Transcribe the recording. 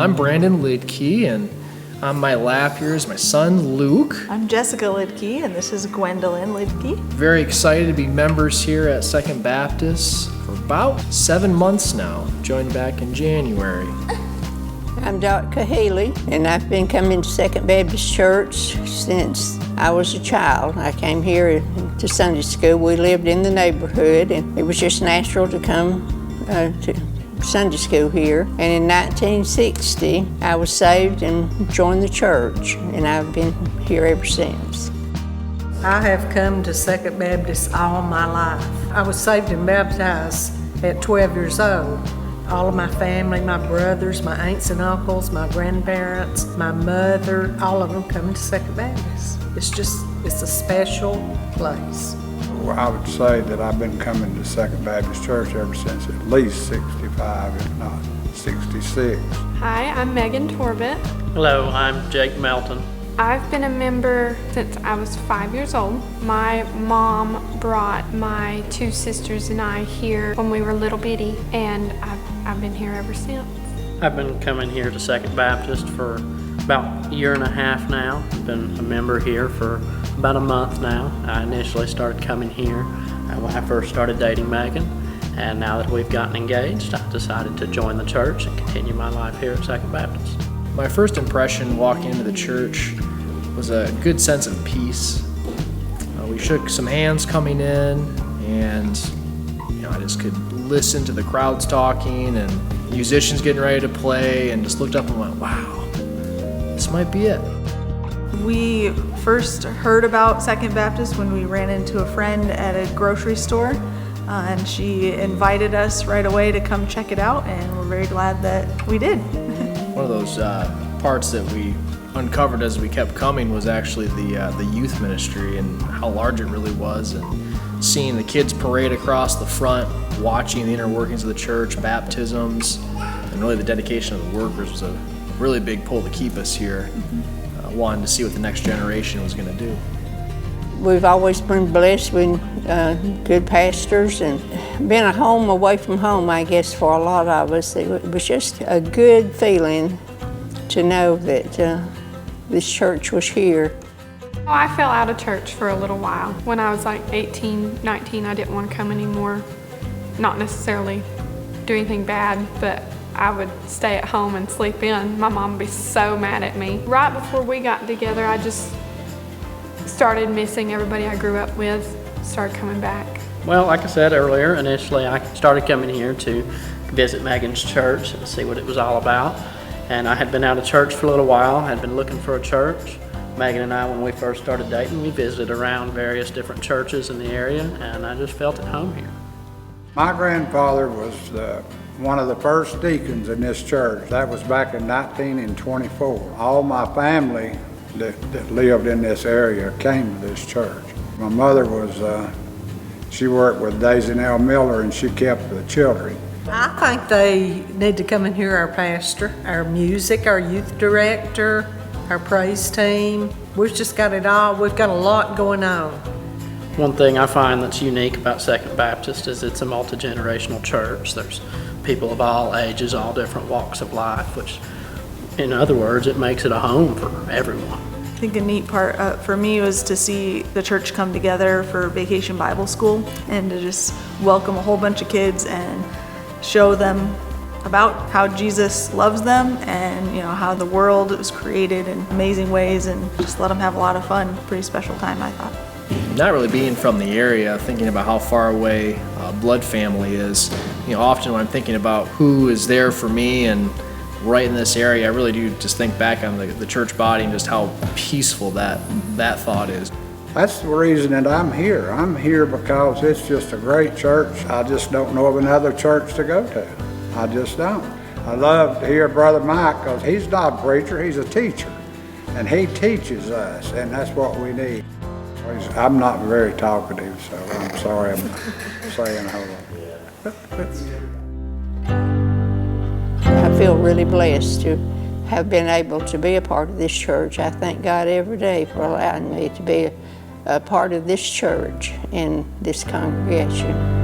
I'm Brandon Lidke, and on my lap here is my son, Luke. I'm Jessica Lidke, and this is Gwendolyn Lidke. Very excited to be members here at Second Baptist for about 7 months now. Joined back in January. I'm Dr. Haley, and I've been coming to Second Baptist Church since I was a child. I came here to Sunday school. We lived in the neighborhood, and it was just natural to come to Sunday school here. And in 1960, I was saved and joined the church, and I've been here ever since. I have come to Second Baptist all my life. I was saved and baptized at 12 years old. All of my family, my brothers, my aunts and uncles, my grandparents, my mother, all of them come to Second Baptist. It's a special place. Well, I would say that I've been coming to Second Baptist Church ever since at least 65, if not 66. Hi, I'm Megan Torbett. Hello, I'm Jake Melton. I've been a member since I was 5 years old. My mom brought my two sisters and I here when we were little bitty, and I've been here ever since. I've been coming here to Second Baptist for about a year and a half now. I've been a member here for about a month now. I initially started coming here when I first started dating Megan, and now that we've gotten engaged, I decided to join the church and continue my life here at Second Baptist. My first impression walking into the church was a good sense of peace. We shook some hands coming in, and I just could listen to the crowds talking and musicians getting ready to play, and just looked up and went, wow, this might be it. We first heard about Second Baptist when we ran into a friend at a grocery store, and she invited us right away to come check it out, and we're very glad that we did. One of those parts that we uncovered as we kept coming was actually the youth ministry and how large it really was, and seeing the kids parade across the front, watching the inner workings of the church, baptisms, and really the dedication of the workers was a really big pull to keep us here, wanting to see what the next generation was going to do. We've always been blessed with good pastors and been a home away from home, I guess, for a lot of us. It was just a good feeling to know that this church was here. I fell out of church for a little while. When I was like 18, 19, I didn't want to come anymore. Not necessarily do anything bad, but I would stay at home and sleep in. My mom would be so mad at me. Right before we got together, I just started missing everybody I grew up with, started coming back. Well, like I said earlier, initially I started coming here to visit Megan's church and see what it was all about. And I had been out of church for a little while, had been looking for a church. Megan and I, when we first started dating, we visited around various different churches in the area, and I just felt at home here. My grandfather was one of the first deacons in this church. That was back in 1924. All my family that lived in this area came to this church. My mother she worked with Daisy and L. Miller, and she kept the children. I think they need to come and hear our pastor, our music, our youth director, our praise team. We've just got it all. We've got a lot going on. One thing I find that's unique about Second Baptist is it's a multi-generational church. There's people of all ages, all different walks of life, which, in other words, it makes it a home for everyone. I think a neat part for me was to see the church come together for Vacation Bible School and to just welcome a whole bunch of kids and show them about how Jesus loves them and how the world was created in amazing ways, and just let them have a lot of fun. Pretty special time, I thought. Not really being from the area, thinking about how far away blood family is, often when I'm thinking about who is there for me and right in this area, I really do just think back on the church body and just how peaceful that thought is. That's the reason that I'm here. I'm here because it's just a great church. I just don't know of another church to go to. I just don't. I love to hear Brother Mike because he's not a preacher, he's a teacher. And he teaches us, and that's what we need. I'm not very talkative, so I'm sorry I'm saying a whole lot. I feel really blessed to have been able to be a part of this church. I thank God every day for allowing me to be a part of this church and this congregation.